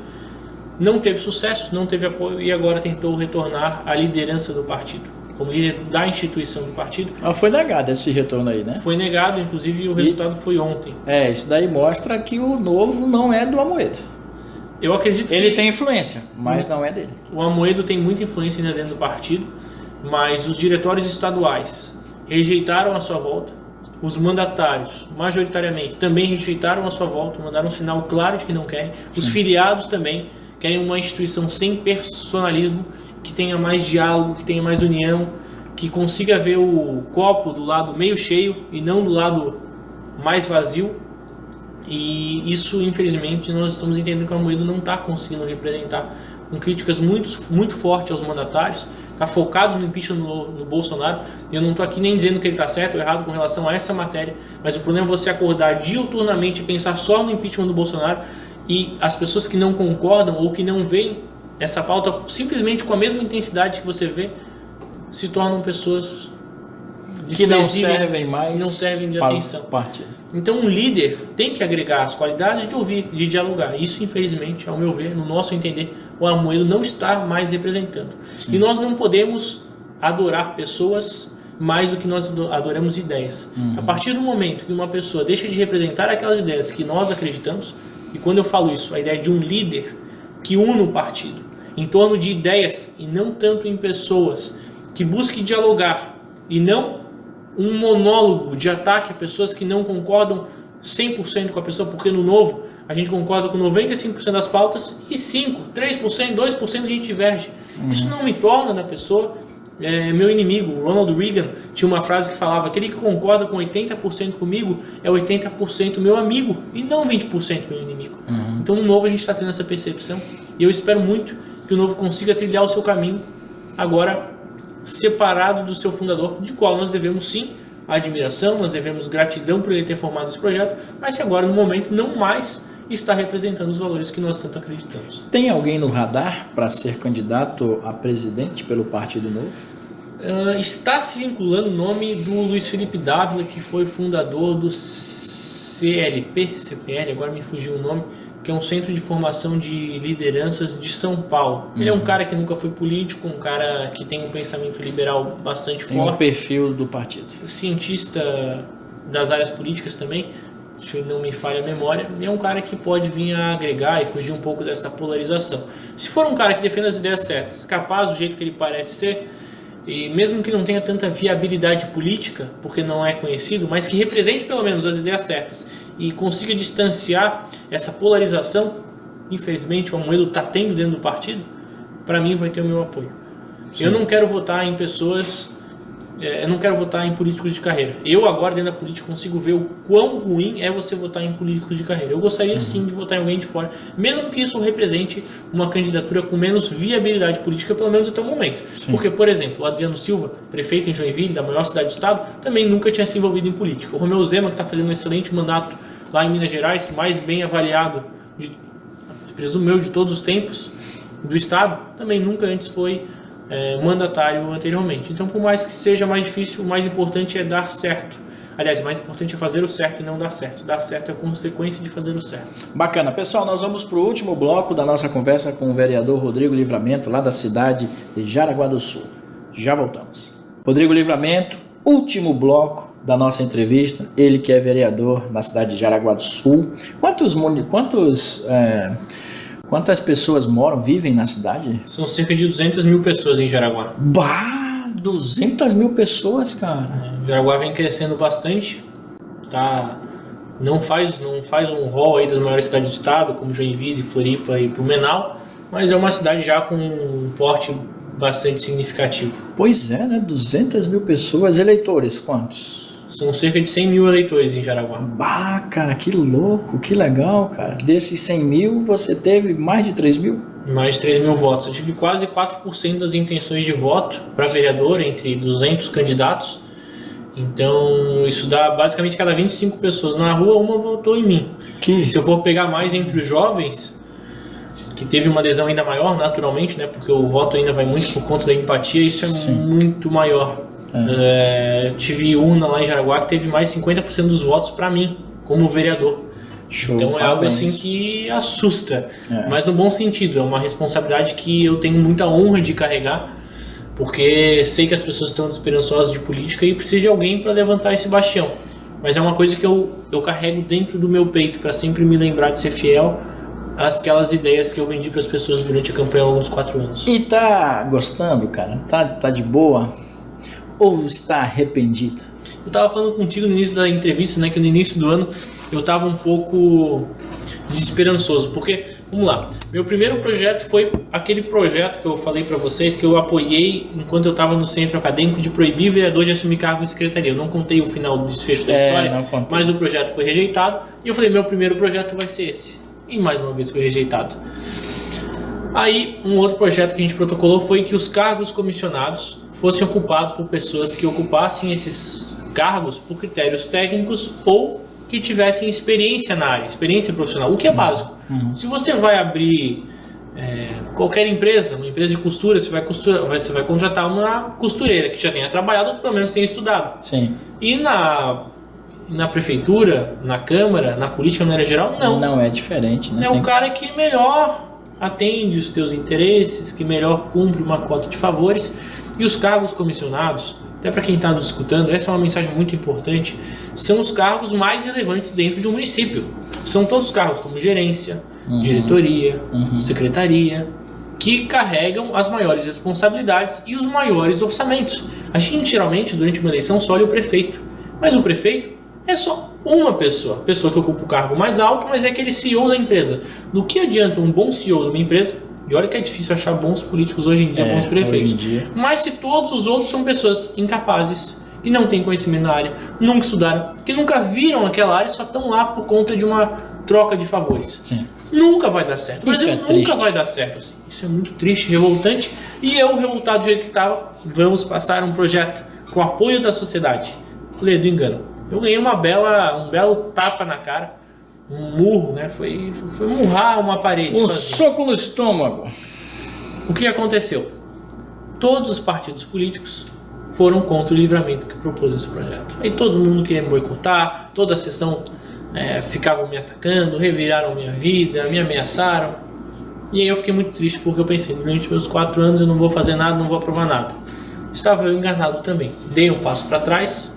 Não teve sucesso, não teve apoio e agora tentou retornar à liderança do partido, como líder da instituição do partido. Foi negado esse retorno aí, né? Foi negado, inclusive o resultado foi ontem. Isso daí mostra que o Novo não é do Amoedo. Eu acredito que ele tem influência, mas não é dele. O Amoedo tem muita influência ainda dentro do partido, mas os diretórios estaduais rejeitaram a sua volta. Os mandatários, majoritariamente, também rejeitaram a sua volta, mandaram um sinal claro de que não querem. Sim. Os filiados também querem uma instituição sem personalismo, que tenha mais diálogo, que tenha mais união, que consiga ver o copo do lado meio cheio e não do lado mais vazio. E isso, infelizmente, nós estamos entendendo que o Amoedo não está conseguindo representar, com críticas muito fortes aos mandatários. Está focado no impeachment no Bolsonaro. Eu não estou aqui nem dizendo que ele está certo ou errado com relação a essa matéria, mas o problema é você acordar diuturnamente e pensar só no impeachment do Bolsonaro, e as pessoas que não concordam ou que não veem essa pauta simplesmente com a mesma intensidade que você vê, se tornam pessoas que não servem mais, não servem de atenção. Partido. Então um líder tem que agregar as qualidades de ouvir, de dialogar. Isso, infelizmente, ao meu ver, no nosso entender, o Amoedo não está mais representando. Sim. E nós não podemos adorar pessoas mais do que nós adoramos ideias. A partir do momento que uma pessoa deixa de representar aquelas ideias que nós acreditamos, e quando eu falo isso, a ideia de um líder que une o partido em torno de ideias e não tanto em pessoas, que busque dialogar e não um monólogo de ataque a pessoas que não concordam 100% com a pessoa, porque no Novo a gente concorda com 95% das pautas e 5%, 3%, 2% a gente diverge. Isso não me torna na pessoa meu inimigo. Ronald Reagan tinha uma frase que falava: aquele que concorda com 80% comigo é 80% meu amigo e não 20% meu inimigo. Então no Novo a gente está tendo essa percepção e eu espero muito que o Novo consiga trilhar o seu caminho agora separado do seu fundador, de qual nós devemos sim admiração, nós devemos gratidão por ele ter formado esse projeto, mas que agora no momento não mais está representando os valores que nós tanto acreditamos. Tem alguém no radar para ser candidato a presidente pelo Partido Novo? Está se vinculando o nome do Luiz Felipe Dávila, que foi fundador do CPL, agora me fugiu o nome, que é um centro de formação de lideranças de São Paulo. Ele é um cara que nunca foi político, um cara que tem um pensamento liberal bastante forte. Tem um perfil do partido. Cientista das áreas políticas também, se não me falha a memória, é um cara que pode vir a agregar e fugir um pouco dessa polarização. Se for um cara que defenda as ideias certas, capaz do jeito que ele parece ser, e mesmo que não tenha tanta viabilidade política, porque não é conhecido, mas que represente pelo menos as ideias certas e consiga distanciar essa polarização, infelizmente o Amoedo está tendo dentro do partido, para mim vai ter o meu apoio. Sim. Eu não quero votar em pessoas, eu não quero votar em políticos de carreira. Eu agora dentro da política consigo ver o quão ruim é você votar em políticos de carreira. Eu gostaria sim de votar em alguém de fora, mesmo que isso represente uma candidatura com menos viabilidade política, pelo menos até o momento. Sim. Porque, por exemplo, o Adriano Silva, prefeito em Joinville, da maior cidade do estado, também nunca tinha se envolvido em política. O Romeu Zema, que está fazendo um excelente mandato lá em Minas Gerais, mais bem avaliado, presumo eu, de todos os tempos do Estado, também nunca antes foi mandatário anteriormente. Então, por mais que seja mais difícil, o mais importante é dar certo. Aliás, o mais importante é fazer o certo e não dar certo. Dar certo é a consequência de fazer o certo. Bacana. Pessoal, nós vamos para o último bloco da nossa conversa com o vereador Rodrigo Livramento, lá da cidade de Jaraguá do Sul. Já voltamos. Rodrigo Livramento, último bloco da nossa entrevista. Ele que é vereador na cidade de Jaraguá do Sul. Quantas pessoas vivem na cidade? São cerca de 200 mil pessoas em Jaraguá. Bah! 200 mil pessoas, cara. Jaraguá vem crescendo bastante, tá? Não faz um rol aí das maiores cidades do estado, como Joinville, Floripa e Blumenau, mas é uma cidade já com um porte bastante significativo. Pois é, né? 200 mil pessoas. Eleitores, quantos? São cerca de 100 mil eleitores em Jaraguá. Bah, cara, que louco, que legal, cara. Desses 100 mil, você teve mais de 3 mil? Mais de 3 mil votos. Eu tive quase 4% das intenções de voto para vereador entre 200 candidatos. Então, isso dá basicamente cada 25 pessoas na rua, uma votou em mim. E se eu for pegar mais entre os jovens, que teve uma adesão ainda maior, naturalmente, né? Porque o voto ainda vai muito por conta da empatia, isso é muito maior. Tive uma lá em Jaraguá que teve mais de 50% dos votos para mim, como vereador. Show, então é algo assim que assusta, mas no bom sentido. É uma responsabilidade que eu tenho muita honra de carregar, porque sei que as pessoas estão desesperançosas de política e precisa de alguém para levantar esse bastião. Mas é uma coisa que eu carrego dentro do meu peito para sempre me lembrar de ser fiel àquelas ideias que eu vendi para as pessoas durante a campanha ao longo dos 4 anos. E tá gostando, cara? Tá de boa? Ou está arrependido? Eu estava falando contigo no início da entrevista, né, que no início do ano eu estava um pouco desesperançoso, porque, vamos lá, meu primeiro projeto foi aquele projeto que eu falei para vocês, que eu apoiei enquanto eu estava no centro acadêmico, de proibir vereador de assumir cargo em secretaria. Eu não contei o final do desfecho da história, mas o projeto foi rejeitado, e eu falei, meu primeiro projeto vai ser esse. E mais uma vez foi rejeitado. Aí, um outro projeto que a gente protocolou foi que os cargos comissionados fossem ocupados por pessoas que ocupassem esses cargos por critérios técnicos ou que tivessem experiência na área, experiência profissional, o que é básico. Se você vai abrir qualquer empresa, uma empresa de costura, você vai contratar uma costureira que já tenha trabalhado ou pelo menos tenha estudado. Sim. E na prefeitura, na Câmara, na política de maneira geral, não. Não, é diferente, né? É o cara que melhor atende os teus interesses, que melhor cumpre uma cota de favores. E os cargos comissionados, até para quem está nos escutando, essa é uma mensagem muito importante, são os cargos mais relevantes dentro de um município. São todos os cargos como gerência, diretoria, secretaria, que carregam as maiores responsabilidades e os maiores orçamentos. A gente geralmente, durante uma eleição, só olha o prefeito. Mas o prefeito é só uma pessoa que ocupa o cargo mais alto, mas é aquele CEO da empresa. Do que adianta um bom CEO de uma empresa? E olha que é difícil achar bons políticos hoje em dia, bons prefeitos. Mas se todos os outros são pessoas incapazes, que não têm conhecimento na área, nunca estudaram, que nunca viram aquela área e só estão lá por conta de uma troca de favores. Sim. Nunca vai dar certo. O Brasil nunca triste. vai dar certo. Assim. Isso é muito triste, revoltante. E eu, revoltado do jeito que estava, vamos passar um projeto com apoio da sociedade. Lê do engano. Eu ganhei um belo tapa na cara. Um murro, né? Foi murrar uma parede. Um soco no estômago. O que aconteceu? Todos os partidos políticos foram contra o Livramento que propôs esse projeto. Aí todo mundo queria me boicotar, toda a sessão ficavam me atacando, reviraram minha vida, me ameaçaram. E aí eu fiquei muito triste porque eu pensei, durante meus 4 anos eu não vou fazer nada, não vou aprovar nada. Estava eu enganado também. Dei um passo para trás.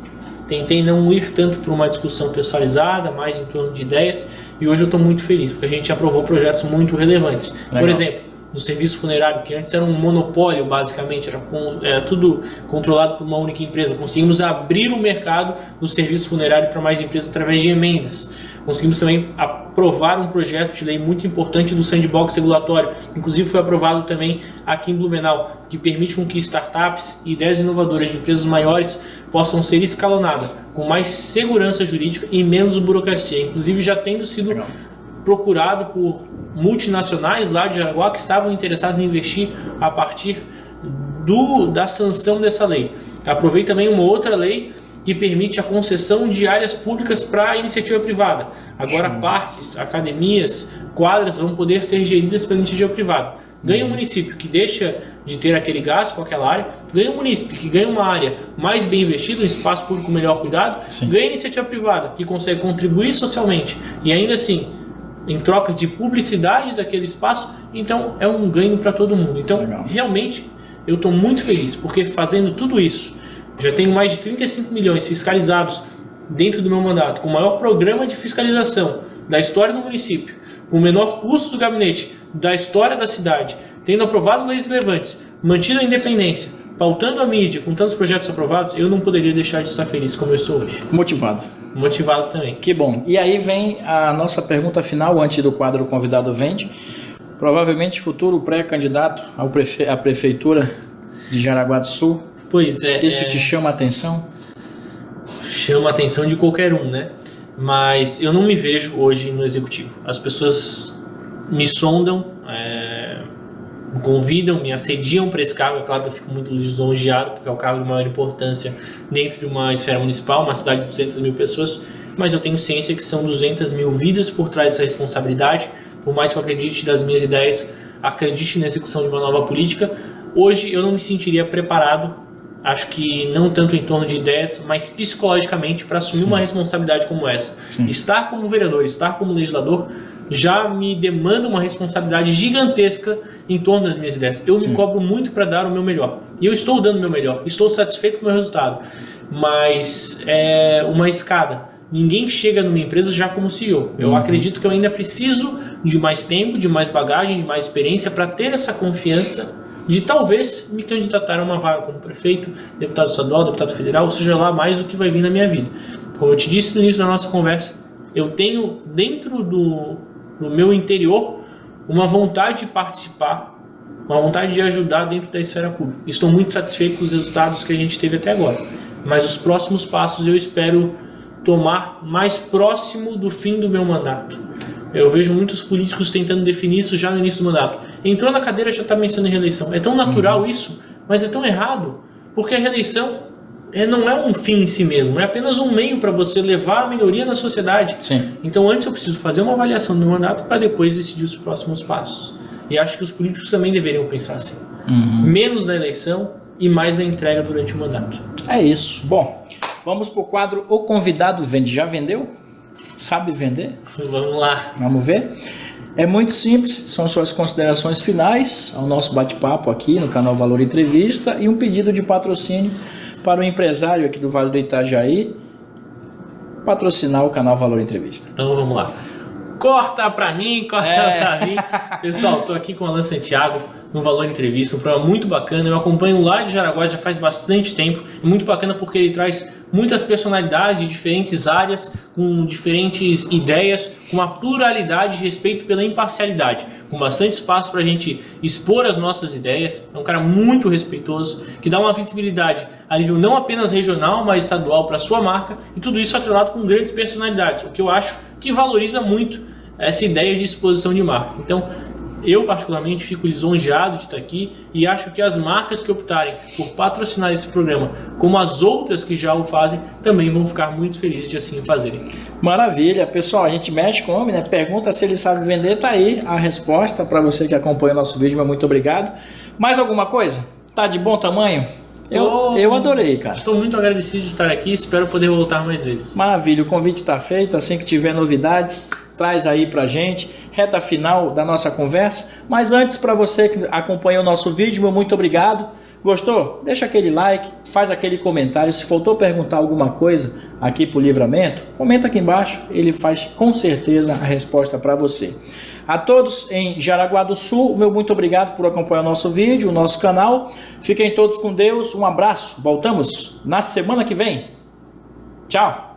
Tentei não ir tanto para uma discussão pessoalizada, mais em torno de ideias, e hoje eu estou muito feliz, porque a gente aprovou projetos muito relevantes. Legal. Por exemplo, do serviço funerário, que antes era um monopólio, basicamente, era tudo controlado por uma única empresa. Conseguimos abrir o mercado do serviço funerário para mais empresas através de emendas. Conseguimos também aprovar um projeto de lei muito importante do sandbox regulatório, inclusive foi aprovado também aqui em Blumenau, que permite com que startups e ideias inovadoras de empresas maiores possam ser escalonadas, com mais segurança jurídica e menos burocracia, inclusive já tendo sido procurado por multinacionais lá de Jaraguá que estavam interessados em investir a partir da sanção dessa lei. Aprovei também uma outra lei que permite a concessão de áreas públicas para iniciativa privada. Agora Sim. parques, academias, quadras vão poder ser geridas pela iniciativa privada. Ganha um município que deixa de ter aquele gasto com aquela área, ganha um município que ganha uma área mais bem investida, um espaço público melhor cuidado, Sim. ganha a iniciativa privada que consegue contribuir socialmente e ainda assim, em troca de publicidade daquele espaço, então é um ganho para todo mundo. Então, Legal. realmente, eu estou muito feliz, porque fazendo tudo isso, já tenho mais de 35 milhões fiscalizados dentro do meu mandato, com o maior programa de fiscalização da história do município, com o menor custo do gabinete da história da cidade, tendo aprovado leis relevantes, mantido a independência, pautando a mídia, com tantos projetos aprovados, eu não poderia deixar de estar feliz como eu estou hoje. Motivado. Motivado também. Que bom. E aí vem a nossa pergunta final, antes do quadro Convidado Vende. Provavelmente futuro pré-candidato à prefeitura de Jaraguá do Sul. Pois é. Isso te chama a atenção? Chama a atenção de qualquer um, né? Mas eu não me vejo hoje no executivo. As pessoas me sondam, me convidam, me assediam para esse cargo. É claro que eu fico muito lisonjeado, porque é o cargo de maior importância dentro de uma esfera municipal, uma cidade de 200 mil pessoas, mas eu tenho ciência que são 200 mil vidas por trás dessa responsabilidade. Por mais que eu acredite nas minhas ideias, acredite na execução de uma nova política, hoje eu não me sentiria preparado, acho que não tanto em torno de ideias, mas psicologicamente para assumir uma responsabilidade como essa. Sim. Estar como vereador, estar como legislador, já me demanda uma responsabilidade gigantesca em torno das minhas ideias. Eu me cobro muito para dar o meu melhor. E eu estou dando o meu melhor. Estou satisfeito com o meu resultado. Mas é uma escada. Ninguém chega numa empresa já como CEO. Eu acredito que eu ainda preciso de mais tempo, de mais bagagem, de mais experiência para ter essa confiança de talvez me candidatar a uma vaga como prefeito, deputado estadual, deputado federal, ou seja lá mais o que vai vir na minha vida. Como eu te disse no início da nossa conversa, eu tenho dentro do meu interior uma vontade de participar, uma vontade de ajudar dentro da esfera pública. Estou muito satisfeito com os resultados que a gente teve até agora, mas os próximos passos eu espero tomar mais próximo do fim do meu mandato. Eu vejo muitos políticos tentando definir isso já no início do mandato. Entrou na cadeira, já está pensando em reeleição. É tão natural isso, mas é tão errado, porque a reeleição não é um fim em si mesmo, é apenas um meio para você levar a melhoria na sociedade. Sim. Então antes eu preciso fazer uma avaliação do meu mandato para depois decidir os próximos passos. E acho que os políticos também deveriam pensar assim. Menos na eleição e mais na entrega durante o mandato. É isso. Bom, vamos para o quadro O Convidado Vende. Já vendeu? Sabe vender? Vamos lá. Vamos ver? É muito simples, são suas considerações finais ao nosso bate-papo aqui no canal Valor Entrevista e um pedido de patrocínio para o empresário aqui do Vale do Itajaí patrocinar o canal Valor Entrevista. Então vamos lá. Corta pra mim, pra mim. Pessoal, tô aqui com o Alan Santiago no Valor Entrevista, um programa muito bacana. Eu acompanho lá de Jaraguá já faz bastante tempo. É muito bacana porque ele traz muitas personalidades de diferentes áreas, com diferentes ideias, com uma pluralidade de respeito pela imparcialidade, com bastante espaço para a gente expor as nossas ideias. É um cara muito respeitoso, que dá uma visibilidade a nível não apenas regional, mas estadual para a sua marca, e tudo isso atrelado com grandes personalidades, o que eu acho que valoriza muito essa ideia de exposição de marca. Então, eu particularmente fico lisonjeado de estar aqui e acho que as marcas que optarem por patrocinar esse programa, como as outras que já o fazem, também vão ficar muito felizes de assim o fazerem. Maravilha, pessoal, a gente mexe com o homem, né? Pergunta se ele sabe vender, tá aí a resposta para você que acompanha o nosso vídeo, mas muito obrigado. Mais alguma coisa? Tá de bom tamanho? Eu adorei, cara. Estou muito agradecido de estar aqui, espero poder voltar mais vezes. Maravilha, o convite está feito, assim que tiver novidades, traz aí pra gente, reta final da nossa conversa. Mas antes, para você que acompanha o nosso vídeo, meu muito obrigado. Gostou? Deixa aquele like, faz aquele comentário. Se faltou perguntar alguma coisa aqui pro Livramento, comenta aqui embaixo, ele faz com certeza a resposta para você. A todos em Jaraguá do Sul, meu muito obrigado por acompanhar o nosso vídeo, o nosso canal. Fiquem todos com Deus, um abraço. Voltamos na semana que vem. Tchau!